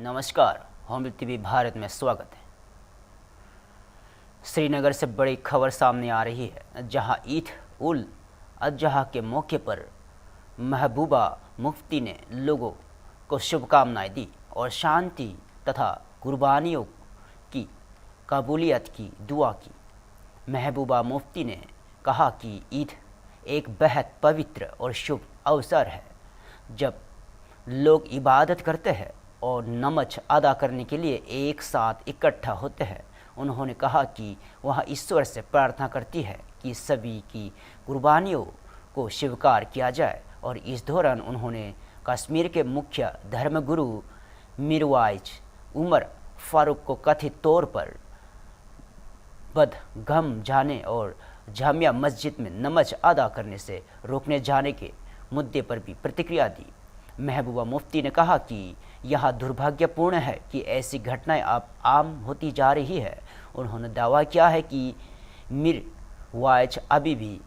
नमस्कार, होमबिल टीवी भारत में स्वागत है। श्रीनगर से बड़ी खबर सामने आ रही है, जहां ईद उल अजहा के मौके पर महबूबा मुफ्ती ने लोगों को शुभकामनाएं दी और शांति तथा कुर्बानियों की कबूलियत की दुआ की। महबूबा मुफ्ती ने कहा कि ईद एक बेहद पवित्र और शुभ अवसर है जब लोग इबादत करते हैं और नमाज अदा करने के लिए एक साथ इकट्ठा होते हैं। उन्होंने कहा कि वह ईश्वर से प्रार्थना करती है कि सभी की कुर्बानियों को स्वीकार किया जाए और इस दौरान उन्होंने कश्मीर के मुख्य धर्मगुरु मीरवाइज उमर फारूक को कथित तौर पर बदगम जाने और जामिया मस्जिद में नमाज अदा करने से रोकने जाने के मुद्दे पर भी प्रतिक्रिया दी। महबूबा मुफ्ती ने कहा कि यह दुर्भाग्यपूर्ण है कि ऐसी घटनाएं अब आम होती जा रही है। उन्होंने दावा किया है कि मीरवाइज अभी भी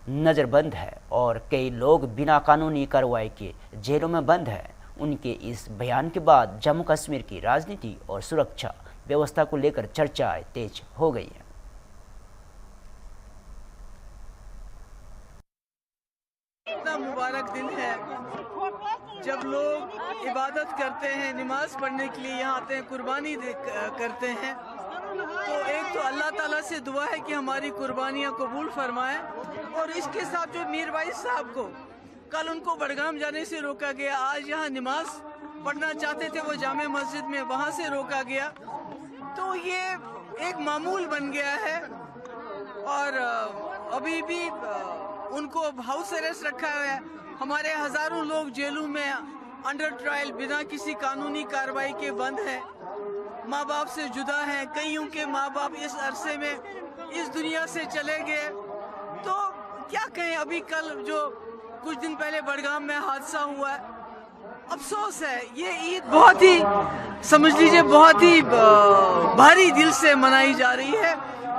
नज़रबंद है और कई लोग बिना कानूनी कार्रवाई के जेलों में बंद हैं। उनके इस बयान के बाद जम्मू कश्मीर की राजनीति और सुरक्षा व्यवस्था को लेकर चर्चाएं तेज हो गई हैं। इतना मुबारक दिन है जब लोग इबादत करते हैं, नमाज पढ़ने के लिए यहाँ आते हैं, कुर्बानी करते हैं। तो एक तो अल्लाह ताला से दुआ है कि हमारी कुर्बानियाँ कबूल फरमाए। और इसके साथ जो मीरवाइज साहब को कल उनको बडगाम जाने से रोका गया, आज यहाँ नमाज पढ़ना चाहते थे वो जामे मस्जिद में, वहाँ से रोका गया। तो ये एक मामूल बन गया है और अभी भी उनको हाउस अरेस्ट रखा हुआ है। हमारे हजारों लोग जेलों में अंडर ट्रायल बिना किसी कानूनी कार्रवाई के बंद हैं, माँ बाप से जुदा हैं। कईयों के माँ बाप इस अरसे में इस दुनिया से चले गए। तो क्या कहें, अभी कल जो कुछ दिन पहले बडगाम में हादसा हुआ है, अफसोस है। ये ईद बहुत ही समझ लीजिए बहुत ही भारी दिल से मनाई जा रही है।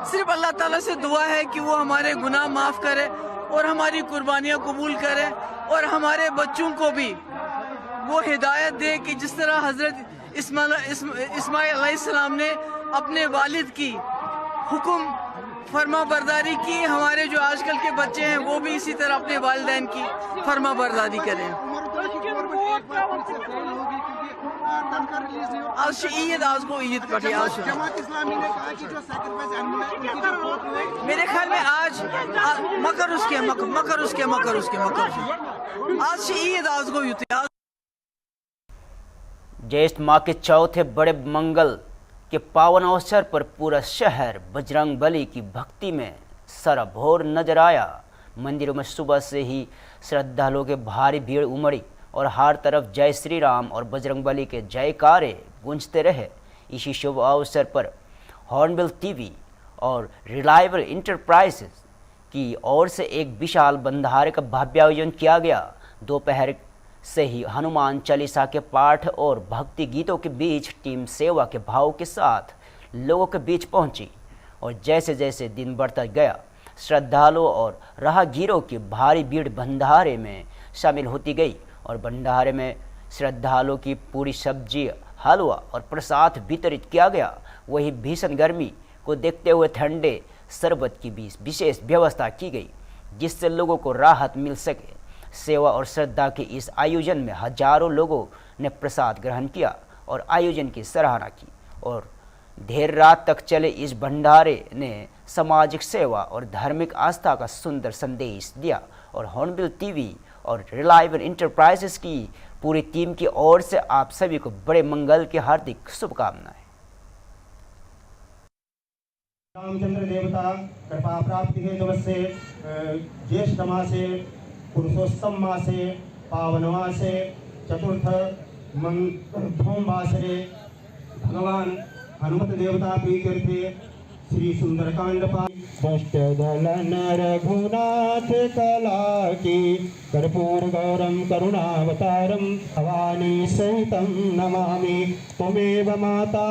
सिर्फ अल्लाह ताला से दुआ है कि वो हमारे गुनाह माफ़ करे और हमारी कुर्बानियाँ कबूल करे और हमारे बच्चों को भी वो हिदायत दे कि जिस तरह हज़रत इस्माइल अलैहिस्सलाम ने अपने वालिद की हुक्म फरमा बरदारी की, हमारे जो आजकल के बच्चे हैं वो भी इसी तरह अपने वालिदैन की फरमा बरदारी करें। आज ईद आज को ईद पड़ी। आज मेरे ख्याल में आज मकर आज ईद आज को ईद। ज्येष्ठ माह के चौथे बड़े मंगल के पावन अवसर पर पूरा शहर बजरंग बली की भक्ति में सराबोर नजर आया। मंदिरों में सुबह से ही श्रद्धालुओं के भारी भीड़ उमड़ी और हर तरफ जय श्री राम और बजरंग बली के जयकारे गूंजते रहे। इसी शुभ अवसर पर हॉर्नबिल टीवी और रिलायबल इंटरप्राइजेस की ओर से एक विशाल भंडारे का भव्य आयोजन किया गया। दोपहर से ही हनुमान चालीसा के पाठ और भक्ति गीतों के बीच टीम सेवा के भाव के साथ लोगों के बीच पहुंची और जैसे जैसे दिन बढ़ता गया, श्रद्धालुओं और राहगीरों की भारी भीड़ भंडारे में शामिल होती गई और भंडारे में श्रद्धालुओं की पूरी सब्जी, हलवा और प्रसाद वितरित किया गया। वही भीषण गर्मी को देखते हुए ठंडे शरबत की भी विशेष व्यवस्था की गई, जिससे लोगों को राहत मिल सके। सेवा और श्रद्धा के इस आयोजन में हजारों लोगों ने प्रसाद ग्रहण किया और आयोजन की सराहना की और देर रात तक चले इस भंडारे ने सामाजिक सेवा और धार्मिक आस्था का सुंदर संदेश दिया। और हॉर्नबिल टीवी और रिलायबल इंटरप्राइजेस की पूरी टीम की ओर से आप सभी को बड़े मंगल की हार्दिक शुभकामनाएं। रामचंद्र देवता कृपा प्राप्ति के नमस्ते। ज्येष्ठ मासे पुरुषोत्तम मासे पावन मासे चतुर्थ धूमवासरे भगवान हनुमत देवता प्रीत्यर्थे श्री सुंदरकांड दलन रघुनाथ कला की कर्पूर गौरम करुणावतारम भवानी सहितं नमामि त्वमेव माता।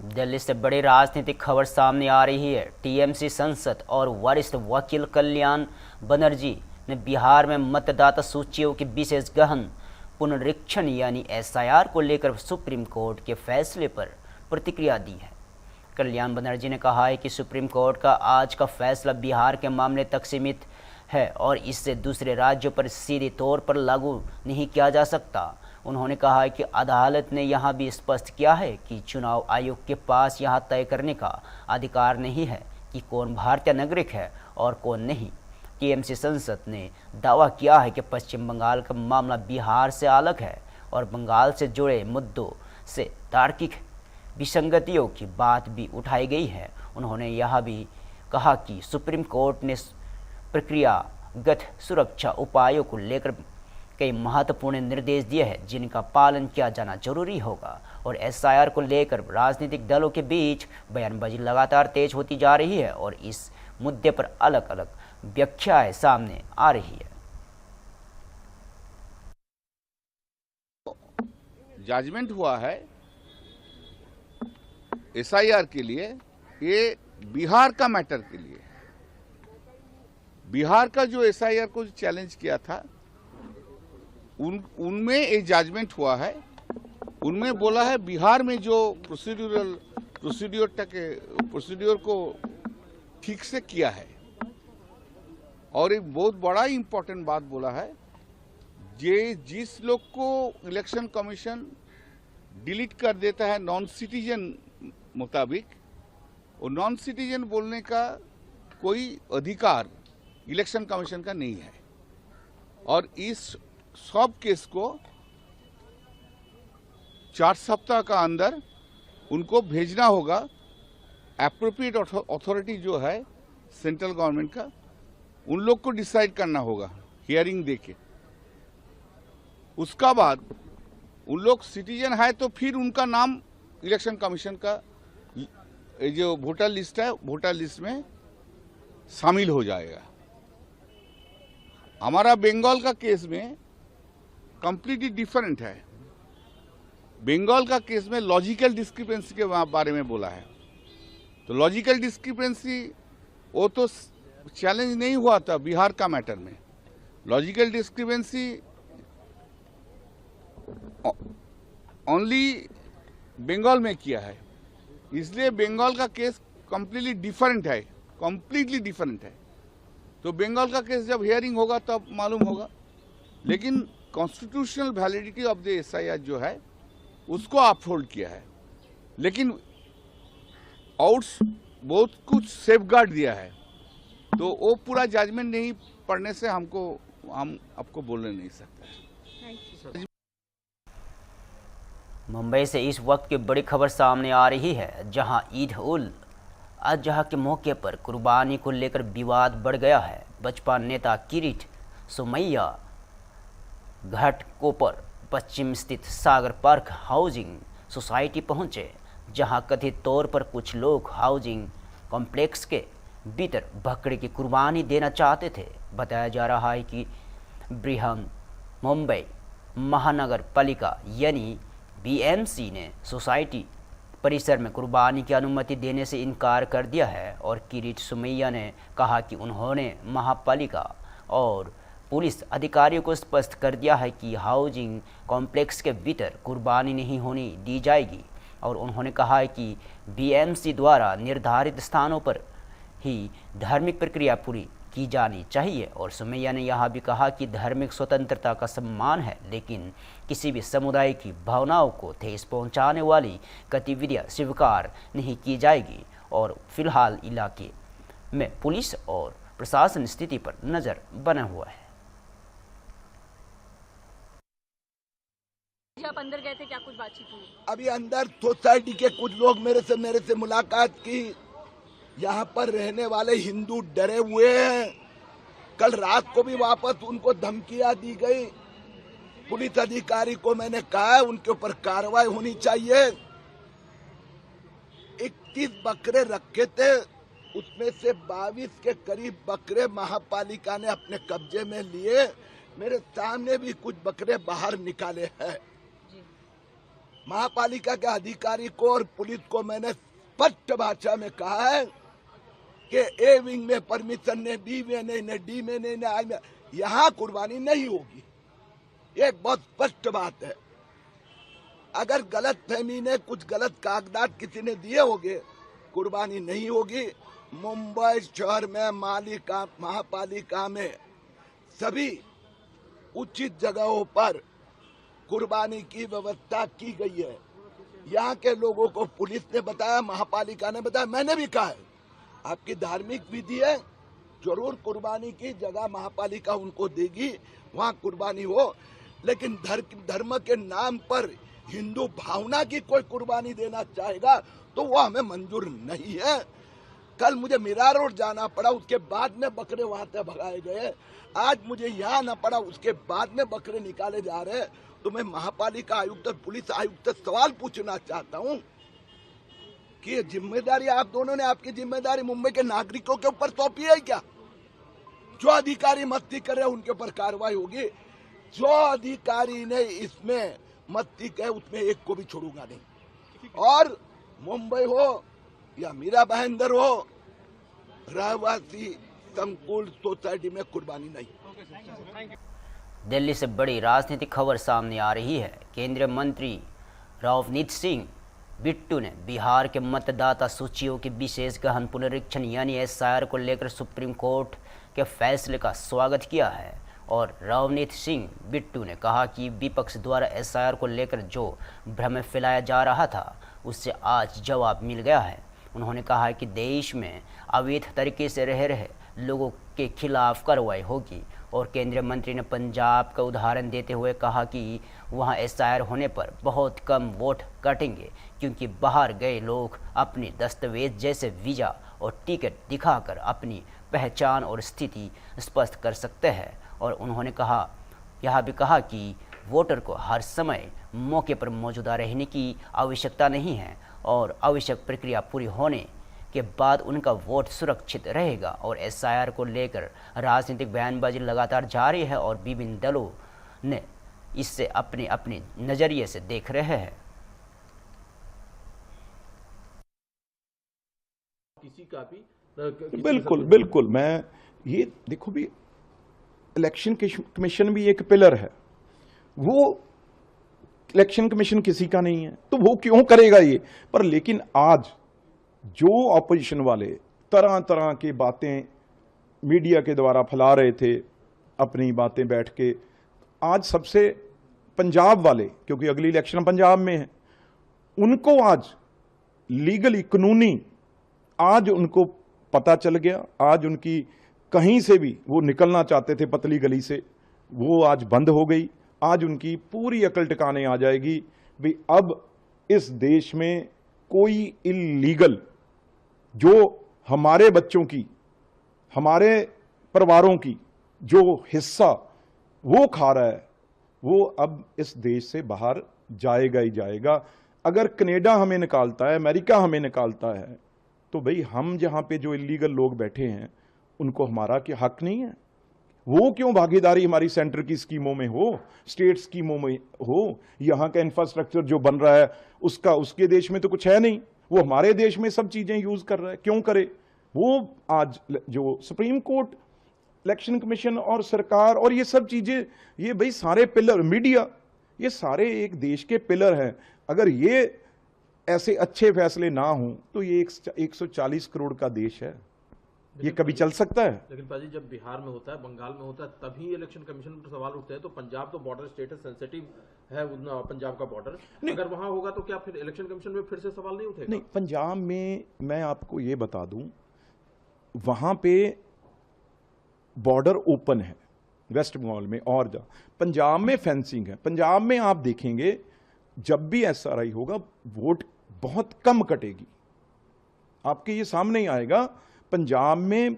दिल्ली से बड़ी राजनीतिक खबर सामने आ रही है। टीएमसी सांसद और वरिष्ठ वकील कल्याण बनर्जी ने बिहार में मतदाता सूचियों के विशेष गहन पुनरीक्षण यानी SIR को लेकर सुप्रीम कोर्ट के फैसले पर प्रतिक्रिया दी है। कल्याण बनर्जी ने कहा है कि सुप्रीम कोर्ट का आज का फैसला बिहार के मामले तक सीमित है और इससे दूसरे राज्यों पर सीधे तौर पर लागू नहीं किया जा सकता। उन्होंने कहा है कि अदालत ने यहां भी स्पष्ट किया है कि चुनाव आयोग के पास यहां तय करने का अधिकार नहीं है कि कौन भारतीय नागरिक है और कौन नहीं। TMC संसद ने दावा किया है कि पश्चिम बंगाल का मामला बिहार से अलग है और बंगाल से जुड़े मुद्दों से तार्किक विसंगतियों की बात भी उठाई गई है। उन्होंने यह भी कहा कि सुप्रीम कोर्ट ने प्रक्रियागत सुरक्षा उपायों को लेकर कई महत्वपूर्ण निर्देश दिए हैं जिनका पालन किया जाना जरूरी होगा और SIR को लेकर राजनीतिक दलों के बीच बयानबाजी लगातार तेज होती जा रही है और इस मुद्दे पर अलग अलग व्याख्याएं सामने आ रही है। जजमेंट हुआ है SIR के लिए, ये बिहार का मैटर के लिए। बिहार का जो SIR को चैलेंज किया था उनमें एक जजमेंट हुआ है। उनमें बोला है बिहार में जो प्रोसीड्यूर को ठीक से किया है और एक बहुत बड़ा इंपॉर्टेंट बात बोला है, जिस लोग को इलेक्शन कमीशन डिलीट कर देता है नॉन सिटीजन मुताबिक, वो नॉन सिटीजन बोलने का कोई अधिकार इलेक्शन कमीशन का नहीं है और इस सब केस को 4 सप्ताह का अंदर उनको भेजना होगा। एप्रोप्रिएट अथॉरिटी जो है सेंट्रल गवर्नमेंट का, उन लोग को डिसाइड करना होगा हियरिंग देके। उसका बाद उन लोग सिटीजन है तो फिर उनका नाम इलेक्शन कमीशन का जो वोटर लिस्ट है, वोटर लिस्ट में शामिल हो जाएगा। हमारा बंगाल का केस में कंप्लीटली डिफरेंट है। बंगाल का केस में लॉजिकल डिस्क्रिपेंसी के बारे में बोला है, तो लॉजिकल डिस्क्रिपेंसी वो तो चैलेंज नहीं हुआ था बिहार का मैटर में। लॉजिकल डिस्क्रिपेंसी ओनली बंगाल में किया है, इसलिए बंगाल का केस कंप्लीटली डिफरेंट है, कंप्लीटली डिफरेंट है। तो बंगाल का केस जब हियरिंग होगा तब मालूम होगा, लेकिन constitutional validity of the SIR जो है उसको अपहोल्ड किया है, लेकिन और बहुत कुछ सेफगार्ड दिया है। तो वो पूरा जजमेंट नहीं पढ़ने से हम आपको बोलने नहीं सकते। मुंबई से इस वक्त की बड़ी खबर सामने आ रही है, जहां ईद उल अजहा के मौके पर कुर्बानी को लेकर विवाद बढ़ गया है। बसपा नेता किरीट सोमैया घाटकोपर पश्चिम स्थित सागर पार्क हाउसिंग सोसाइटी पहुंचे, जहां कथित तौर पर कुछ लोग हाउसिंग कॉम्प्लेक्स के भीतर बकरे की कुर्बानी देना चाहते थे। बताया जा रहा है कि बृहन मुंबई महानगर पालिका यानी BMC ने सोसाइटी परिसर में कुर्बानी की अनुमति देने से इनकार कर दिया है और किरीट सोमैया ने कहा कि उन्होंने महापालिका और पुलिस अधिकारियों को स्पष्ट कर दिया है कि हाउसिंग कॉम्प्लेक्स के भीतर कुर्बानी नहीं होने दी जाएगी और उन्होंने कहा है कि BMC द्वारा निर्धारित स्थानों पर ही धार्मिक प्रक्रिया पूरी की जानी चाहिए। और सोमैया ने यह भी कहा कि धार्मिक स्वतंत्रता का सम्मान है, लेकिन किसी भी समुदाय की भावनाओं को ठेस पहुंचाने वाली गतिविधियां स्वीकार नहीं की जाएगी और फिलहाल इलाके में पुलिस और प्रशासन स्थिति पर नजर बना हुआ है। आप अंदर गए थे, क्या कुछ बातचीत हुई? अभी अंदर सोसाइटी के कुछ लोग मेरे से मुलाकात की। यहाँ पर रहने वाले हिंदू डरे हुए हैं। कल रात को भी वापस उनको धमकियां दी गई। पुलिस अधिकारी को मैंने कहा है उनके ऊपर कार्रवाई होनी चाहिए। 21 बकरे रखे थे, उसमें से 22 के करीब बकरे महापालिका ने अपने कब्जे में लिए। मेरे सामने भी कुछ बकरे बाहर निकाले हैं। महापालिका के अधिकारी को और पुलिस को मैंने स्पष्ट भाषा में कहा है कि ए विंग में परमिशन ने, बी में नहीं, डी में नहीं, आई में, यहाँ कुर्बानी नहीं होगी। एक बहुत स्पष्ट बात है। अगर गलत फहमी ने कुछ गलत कागजात किसी ने दिए होंगे, कुर्बानी नहीं होगी। मुंबई शहर में महापालिका में सभी उचित जगहों पर कुर्बानी की व्यवस्था की गई है। यहाँ के लोगों को पुलिस ने बताया, महापालिका ने बताया, मैंने भी कहा है आपकी धार्मिक विधि है, जरूर कुर्बानी की जगह महापालिका उनको देगी, वहाँ कुर्बानी हो। लेकिन धर्म के नाम पर हिंदू भावना की कोई कुर्बानी देना चाहेगा तो वो हमें मंजूर नहीं है। कल मुझे मीरा रोड जाना पड़ा, उसके बाद में बकरे वहां से भगाए गए। आज मुझे यहाँ आना पड़ा, उसके बाद में बकरे निकाले जा रहे हैं। तो मैं महापालिका आयुक्त और पुलिस आयुक्त से सवाल पूछना चाहता हूँ कि ये जिम्मेदारी आप दोनों ने, आपकी जिम्मेदारी मुंबई के नागरिकों के ऊपर सौंपी है क्या? जो अधिकारी मस्ती कर रहे हैं उनके ऊपर कार्रवाई होगी। जो अधिकारी ने इसमें मस्ती करे उसमें एक को भी छोड़ूंगा नहीं। और मुंबई हो या मीरा भाईंदर हो, रहवासी संकुल सोसाइटी में कुर्बानी नहीं। दिल्ली से बड़ी राजनीतिक खबर सामने आ रही है। केंद्रीय मंत्री रवनीत सिंह बिट्टू ने बिहार के मतदाता सूचियों के विशेष गहन पुनरीक्षण यानी एसआईआर को लेकर सुप्रीम कोर्ट के फैसले का स्वागत किया है। और रवनीत सिंह बिट्टू ने कहा कि विपक्ष द्वारा एसआईआर को लेकर जो भ्रम फैलाया जा रहा था उससे आज जवाब मिल गया है। उन्होंने कहा कि देश में अवैध तरीके से रह रहे लोगों के खिलाफ कार्रवाई होगी। और केंद्रीय मंत्री ने पंजाब का उदाहरण देते हुए कहा कि वहां एसआईआर होने पर बहुत कम वोट कटेंगे, क्योंकि बाहर गए लोग अपने दस्तावेज जैसे वीज़ा और टिकट दिखाकर अपनी पहचान और स्थिति स्पष्ट कर सकते हैं। और उन्होंने यह भी कहा कि वोटर को हर समय मौके पर मौजूदा रहने की आवश्यकता नहीं है और आवश्यक प्रक्रिया पूरी होने के बाद उनका वोट सुरक्षित रहेगा। और एसआईआर को लेकर राजनीतिक बयानबाजी लगातार जारी है और विभिन्न दलों ने इससे अपने अपने नज़रिए से देख रहे हैं। किसी का भी बिल्कुल बिल्कुल, मैं ये देखो भी, इलेक्शन कमीशन भी एक पिलर है। वो इलेक्शन कमीशन किसी का नहीं है तो वो क्यों करेगा ये? पर लेकिन आज जो ऑपोजिशन वाले तरह तरह की बातें मीडिया के द्वारा फैला रहे थे, अपनी बातें बैठ के, आज सबसे पंजाब वाले, क्योंकि अगली इलेक्शन पंजाब में है, उनको आज लीगली कानूनी आज उनको पता चल गया। आज उनकी कहीं से भी वो निकलना चाहते थे पतली गली से, वो आज बंद हो गई। आज उनकी पूरी अकल टिकाने आ जाएगी भी अब इस देश में कोई इलीगल जो हमारे बच्चों की, हमारे परिवारों की जो हिस्सा वो खा रहा है, वो अब इस देश से बाहर जाएगा ही जाएगा। अगर कनाडा हमें निकालता है, अमेरिका हमें निकालता है, तो भाई हम जहां पे जो इलीगल लोग बैठे हैं उनको हमारा क्या हक नहीं है? वो क्यों भागीदारी हमारी सेंटर की स्कीमों में हो, स्टेट स्कीमों में हो? यहाँ का इंफ्रास्ट्रक्चर जो बन रहा है उसका उसके देश में तो कुछ है नहीं, वो हमारे देश में सब चीजें यूज कर रहा है, क्यों करे? वो आज जो सुप्रीम कोर्ट, इलेक्शन कमीशन और सरकार और ये सब चीजें, ये भाई सारे पिलर, मीडिया, ये सारे एक देश के पिलर हैं। अगर ये ऐसे अच्छे फैसले ना हों तो ये 140 करोड़ का देश है, ये कभी चल सकता है? लेकिन पाजी, जब बिहार में होता है, बंगाल में होता है, तभी इलेक्शन कमीशन पर सवाल उठते हैं। तो पंजाब तो बॉर्डर स्टेट है, सेंसिटिव है पंजाब का बॉर्डर, अगर वहां होगा तो क्या फिर इलेक्शन कमीशन में फिर से सवाल नहीं उठेगा? नहीं, पंजाब में मैं आपको ये बता दूं, वहां पे बॉर्डर ओपन है वेस्ट बंगाल में, और पंजाब में फेंसिंग है। पंजाब में आप देखेंगे जब भी एसआरआई होगा वोट बहुत कम कटेगी, आपके ये सामने ही आएगा। पंजाब में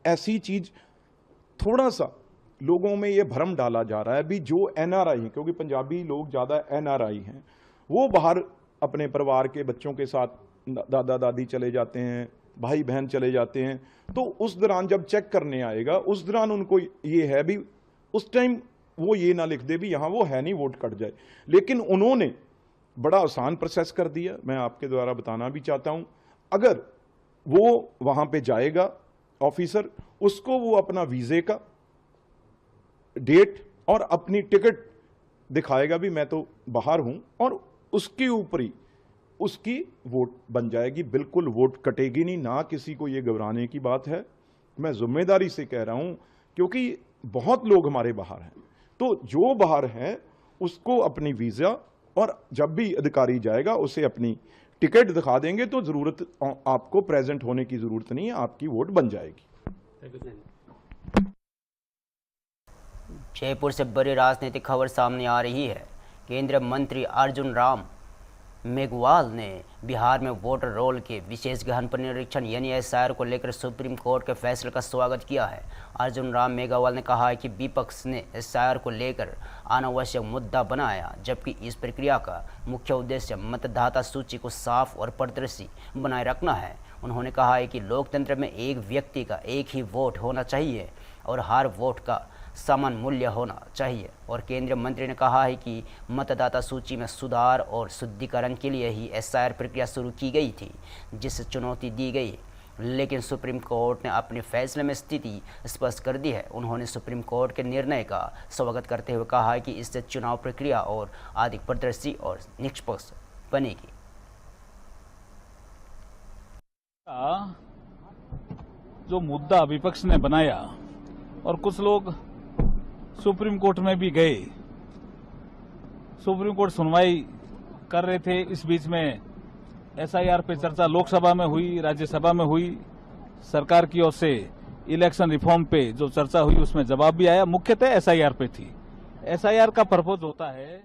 ऐसी चीज, थोड़ा सा लोगों में ये भ्रम डाला जा रहा है भी जो एनआरआई हैं, क्योंकि पंजाबी लोग ज्यादा एनआरआई हैं, वो बाहर अपने परिवार के बच्चों के साथ दादा दादी चले जाते हैं, भाई बहन चले जाते हैं, तो उस दौरान जब चेक करने आएगा उस दौरान उनको ये है भी, उस टाइम वो ये ना लिख दे भी यहां वो है नहीं, वोट कट जाए। लेकिन उन्होंने बड़ा आसान प्रोसेस कर दिया, मैं आपके द्वारा बताना भी चाहता हूं। अगर वो वहां पे जाएगा ऑफिसर, उसको वो अपना वीजे का डेट और अपनी टिकट दिखाएगा भी मैं तो बाहर हूं, और उसके ऊपर ही उसकी वोट बन जाएगी। बिल्कुल वोट कटेगी नहीं, ना किसी को ये घबराने की बात है। मैं जिम्मेदारी से कह रहा हूं, क्योंकि बहुत लोग हमारे बाहर हैं, तो जो बाहर हैं उसको अपनी वीजा, और जब भी अधिकारी जाएगा उसे अपनी टिकट दिखा देंगे, तो जरूरत आपको प्रेजेंट होने की जरूरत नहीं है, आपकी वोट बन जाएगी। जयपुर से बड़ी राजनीतिक खबर सामने आ रही है। केंद्रीय मंत्री अर्जुन राम मेघवाल ने बिहार में वोटर रोल के विशेष गहन पुनरीक्षण यानी एसआईआर को लेकर सुप्रीम कोर्ट के फैसले का स्वागत किया है। अर्जुन राम मेघवाल ने कहा है कि विपक्ष ने एसआईआर को लेकर अनावश्यक मुद्दा बनाया, जबकि इस प्रक्रिया का मुख्य उद्देश्य मतदाता सूची को साफ और पारदर्शी बनाए रखना है। उन्होंने कहा है कि लोकतंत्र में एक व्यक्ति का एक ही वोट होना चाहिए और हर वोट का समान मूल्य होना चाहिए। और केंद्रीय मंत्री ने कहा है कि मतदाता सूची में सुधार और शुद्धिकरण के लिए ही एसआईआर प्रक्रिया शुरू की गई थी, जिसे चुनौती दी गई, लेकिन सुप्रीम कोर्ट ने अपने फैसले में स्थिति स्पष्ट कर दी है। उन्होंने सुप्रीम कोर्ट के निर्णय का स्वागत करते हुए कहा है कि इससे चुनाव प्रक्रिया और अधिक पारदर्शी और निष्पक्ष बनेगी। जो मुद्दा विपक्ष ने बनाया और कुछ लोग सुप्रीम कोर्ट में भी गए, सुप्रीम कोर्ट सुनवाई कर रहे थे। इस बीच में एसआईआर पे चर्चा लोकसभा में हुई, राज्यसभा में हुई। सरकार की ओर से इलेक्शन रिफॉर्म पे जो चर्चा हुई उसमें जवाब भी आया, मुख्यतः एसआईआर पे थी। एसआईआर का पर्पज होता है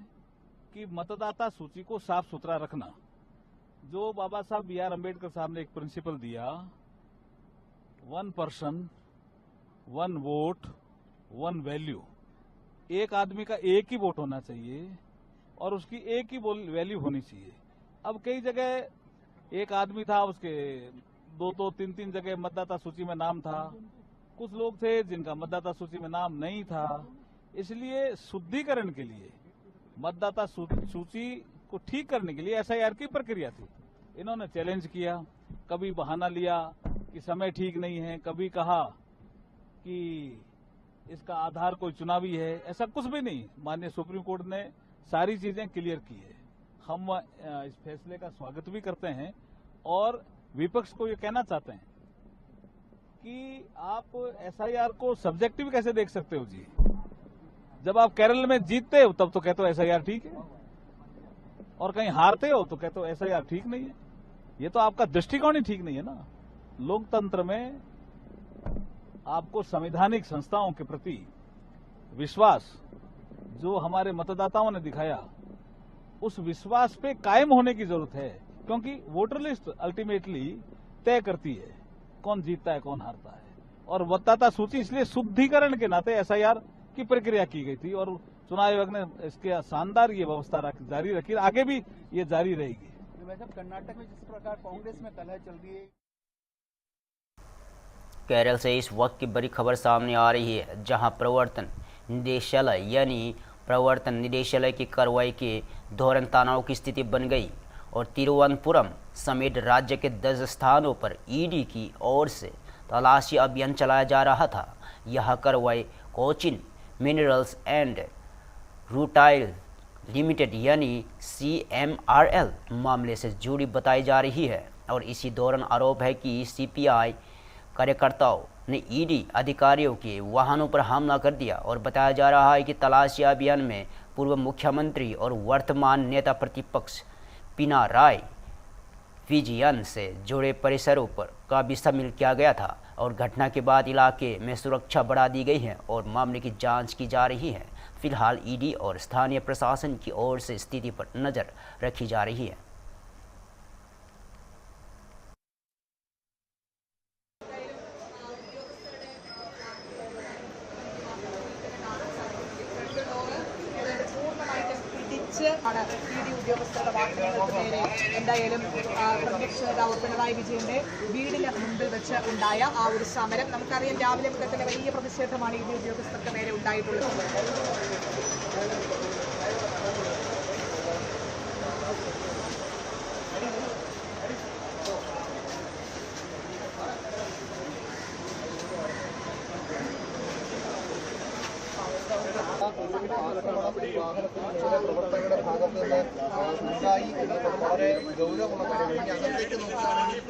कि मतदाता सूची को साफ सुथरा रखना। जो बाबा साहब B.R. अम्बेडकर साहब ने एक प्रिंसिपल दिया, 1 पर्सन 1 वोट 1 वैल्यू, एक आदमी का एक ही वोट होना चाहिए और उसकी एक ही वैल्यू होनी चाहिए। अब कई जगह एक आदमी था, उसके 2-2 3-3 जगह मतदाता सूची में नाम था। कुछ लोग थे जिनका मतदाता सूची में नाम नहीं था। इसलिए शुद्धिकरण के लिए, मतदाता सूची को ठीक करने के लिए एसआईआर की प्रक्रिया थी। इन्होंने चैलेंज किया, कभी बहाना लिया कि समय ठीक नहीं है, कभी कहा कि इसका आधार कोई चुनावी है। ऐसा कुछ भी नहीं, माननीय सुप्रीम कोर्ट ने सारी चीजें क्लियर की है। हम इस फैसले का स्वागत भी करते हैं और विपक्ष को ये कहना चाहते हैं कि आप एसआईआर को सब्जेक्टिव कैसे देख सकते हो जी। जब आप केरल में जीतते हो तब तो कहते हो एसआईआर ठीक है, और कहीं हारते हो तो कहते हो एसआईआर ठीक नहीं है। ये तो आपका दृष्टिकोण ही ठीक नहीं है ना। लोकतंत्र में आपको संवैधानिक संस्थाओं के प्रति विश्वास जो हमारे मतदाताओं ने दिखाया, उस विश्वास पे कायम होने की जरूरत है, क्योंकि वोटर लिस्ट अल्टीमेटली तय करती है कौन जीतता है कौन हारता है। और मतदाता सूची इसलिए शुद्धिकरण के नाते एसआईआर की प्रक्रिया की गई थी और चुनाव आयोग ने इसके शानदार ये व्यवस्था जारी रखी, आगे भी ये जारी रहेगी। कर्नाटक में जिस प्रकार कांग्रेस में कलह चल रही है, केरल से इस वक्त की बड़ी खबर सामने आ रही है, जहां प्रवर्तन निदेशालय यानी प्रवर्तन निदेशालय की कार्रवाई के दौरान तनाव की स्थिति बन गई और तिरुवनंतपुरम समेत राज्य के 10 स्थानों पर ईडी की ओर से तलाशी अभियान चलाया जा रहा था। यह कार्रवाई Cochin minerals and rutile limited यानी CMRL मामले से जुड़ी बताई जा रही है और इसी दौरान आरोप है कि CPI कार्यकर्ताओं ने ईडी अधिकारियों के वाहनों पर हमला कर दिया और बताया जा रहा है कि तलाशी अभियान में पूर्व मुख्यमंत्री और वर्तमान नेता प्रतिपक्ष पिनाराई विजयन से जुड़े परिसरों पर का भी शामिल किया गया था और घटना के बाद इलाके में सुरक्षा बढ़ा दी गई है और मामले की जांच की जा रही है। फिलहाल ईडी और स्थानीय प्रशासन की ओर से स्थिति पर नजर रखी जा रही है। ഉദ്യോഗസ്ഥരുടെ വാഹനങ്ങൾക്ക് നേരെ എന്തായാലും പ്രതിപക്ഷ നേതാവ് പിണറായി വിജയന്റെ വീടിന് മുമ്പിൽ വെച്ച് ഉണ്ടായ ആ ഒരു സമരം നമുക്കറിയാം. രാവിലെ മുതൽ തന്നെ വലിയ പ്രതിഷേധമാണ് ഇഡി ഉദ്യോഗസ്ഥർക്ക് നേരെ ഉണ്ടായിട്ടുള്ളത്. പ്രവർത്തകരുടെ ഭാഗത്ത് നിന്ന് ഉണ്ടായി എന്നത് വളരെ ഗൗരവമുള്ള കാര്യമാണ്. ഇനി അകത്തേക്ക് നോക്കുകയാണെങ്കിൽ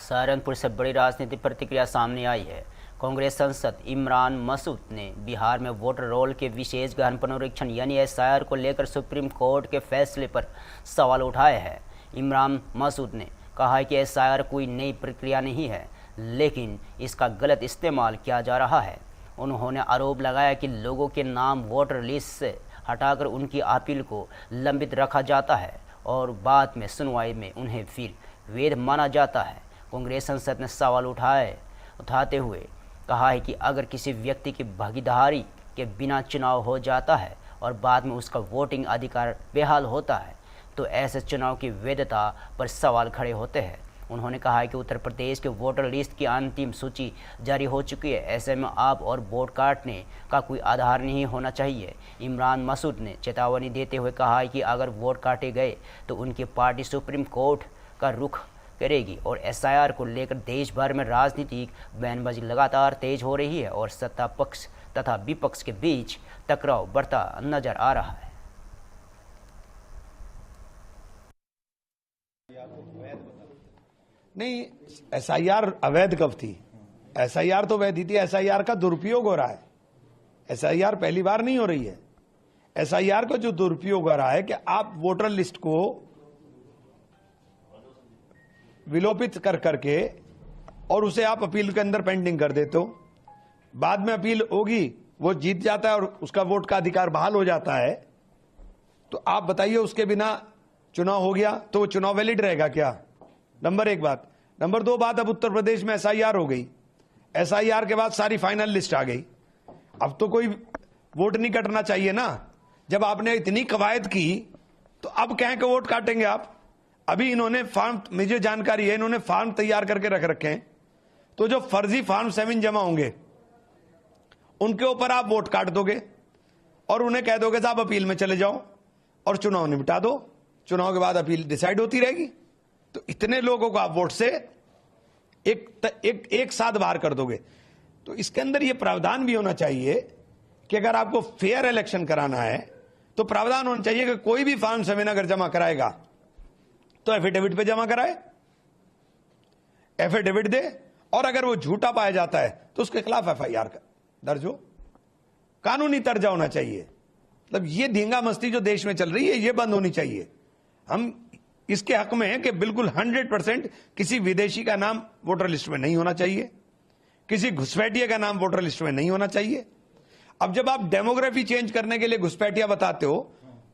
सहारनपुर से बड़ी राजनीतिक प्रतिक्रिया सामने आई है। कांग्रेस सांसद इमरान मसूद ने बिहार में वोटर रोल के विशेष गहन पुनरीक्षण यानी एसआईआर को लेकर सुप्रीम कोर्ट के फैसले पर सवाल उठाए हैं। इमरान मसूद ने कहा है कि एसआईआर कोई नई प्रक्रिया नहीं है, लेकिन इसका गलत इस्तेमाल किया जा रहा है। उन्होंने आरोप लगाया कि लोगों के नाम वोटर लिस्ट से हटाकर उनकी अपील को लंबित रखा जाता है और बाद में सुनवाई में उन्हें फिर वैध माना जाता है। कांग्रेस सांसद ने सवाल उठाते हुए कहा है कि अगर किसी व्यक्ति की भागीदारी के बिना चुनाव हो जाता है और बाद में उसका वोटिंग अधिकार बेहाल होता है तो ऐसे चुनाव की वैधता पर सवाल खड़े होते हैं। उन्होंने कहा है कि उत्तर प्रदेश के वोटर लिस्ट की अंतिम सूची जारी हो चुकी है, ऐसे में अब और वोट काटने का कोई आधार नहीं होना चाहिए। इमरान मसूद ने चेतावनी देते हुए कहा है कि अगर वोट काटे गए तो उनकी पार्टी सुप्रीम कोर्ट का रुख करेगी और एसआईआर को लेकर देश भर में राजनीतिक बयानबाजी लगातार तेज हो रही है और सत्ता पक्ष तथा विपक्ष के बीच टकराव बढ़ता नजर आ रहा है। नहीं, एसआईआर अवैध कब थी? एसआईआर तो वैध थी। एसआईआर का दुरुपयोग हो रहा है। एसआईआर पहली बार नहीं हो रही है। एसआईआर का जो दुरुपयोग हो रहा है कि आप वोटर लिस्ट को विलोपित कर करके और उसे आप अपील के अंदर पेंडिंग कर देते हो, बाद में अपील होगी, वो जीत जाता है और उसका वोट का अधिकार बहाल हो जाता है, तो आप बताइए उसके बिना चुनाव हो गया तो वो चुनाव वैलिड रहेगा क्या? नंबर एक बात। नंबर दो बात, अब उत्तर प्रदेश में एसआईआर हो गई। एसआईआर के बाद सारी फाइनल लिस्ट आ गई। अब तो कोई वोट नहीं कटना चाहिए ना। जब आपने इतनी कवायद की तो अब कहें कि वोट काटेंगे आप? अभी इन्होंने फॉर्म, मुझे जानकारी है, इन्होंने फॉर्म तैयार करके रख रखे हैं, तो जो फर्जी फॉर्म 7 जमा होंगे उनके ऊपर आप वोट काट दोगे और उन्हें कह दोगे साहब अपील में चले जाओ और चुनाव निपटा दो। चुनाव के बाद अपील डिसाइड होती रहेगी। तो इतने लोगों को आप वोट से एक साथ बाहर कर दोगे। तो इसके अंदर यह प्रावधान भी होना चाहिए कि अगर आपको फेयर इलेक्शन कराना है तो प्रावधान होना चाहिए कि कोई भी फॉर्म 7 अगर जमा कराएगा तो एफिडेविट पे जमा कराए, एफिडेविट दे, और अगर वो झूठा पाया जाता है तो उसके खिलाफ एफआईआर दर्ज हो। कानूनी तर्जा होना चाहिए। मतलब ये धींगा मस्ती जो देश में चल रही है ये बंद होनी चाहिए। हम इसके हक में हैं कि बिल्कुल 100% किसी विदेशी का नाम वोटर लिस्ट में नहीं होना चाहिए, किसी घुसपैठिया का नाम वोटर लिस्ट में नहीं होना चाहिए। अब जब आप डेमोग्राफी चेंज करने के लिए घुसपैठिया बताते हो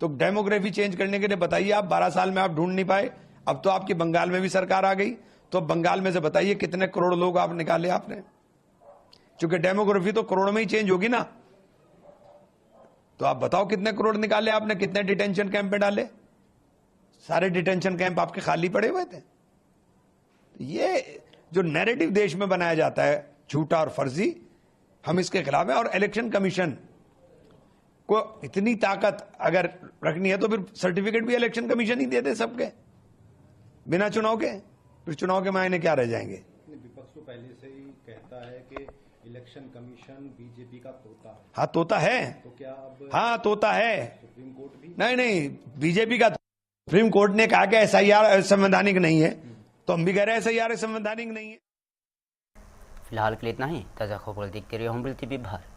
तो डेमोग्राफी चेंज करने के लिए बताइए, आप 12 साल में आप ढूंढ नहीं पाए, अब तो आपकी बंगाल में भी सरकार आ गई, तो बंगाल में से बताइए कितने करोड़ लोग आप निकाले आपने? क्योंकि डेमोग्राफी तो करोड़ में ही चेंज होगी ना। तो आप बताओ कितने करोड़ निकाले आपने, कितने डिटेंशन कैंप में डाले? सारे डिटेंशन कैंप आपके खाली पड़े हुए थे। ये जो नैरेटिव देश में बनाया जाता है झूठा और फर्जी, हम इसके खिलाफ हैं। और इलेक्शन कमीशन को इतनी ताकत अगर रखनी है तो फिर सर्टिफिकेट भी इलेक्शन कमीशन ही दे दे सबके, बिना चुनाव के। फिर चुनाव के मायने क्या रह जाएंगे? विपक्ष तो पहले से ही कहता है कि इलेक्शन कमीशन बीजेपी का तोता है। हाँ तोता है, तो क्या अब? हाँ तोता है। सुप्रीम कोर्ट भी नहीं, बीजेपी का। सुप्रीम कोर्ट ने कहा कि एसआईआर संवैधानिक नहीं है, तो हम भी कह रहे हैं एसआईआर संवैधानिक नहीं है। फिलहाल के लिए इतना ही। ताज़ा खबर देखते रहिए होम टीवी भारत।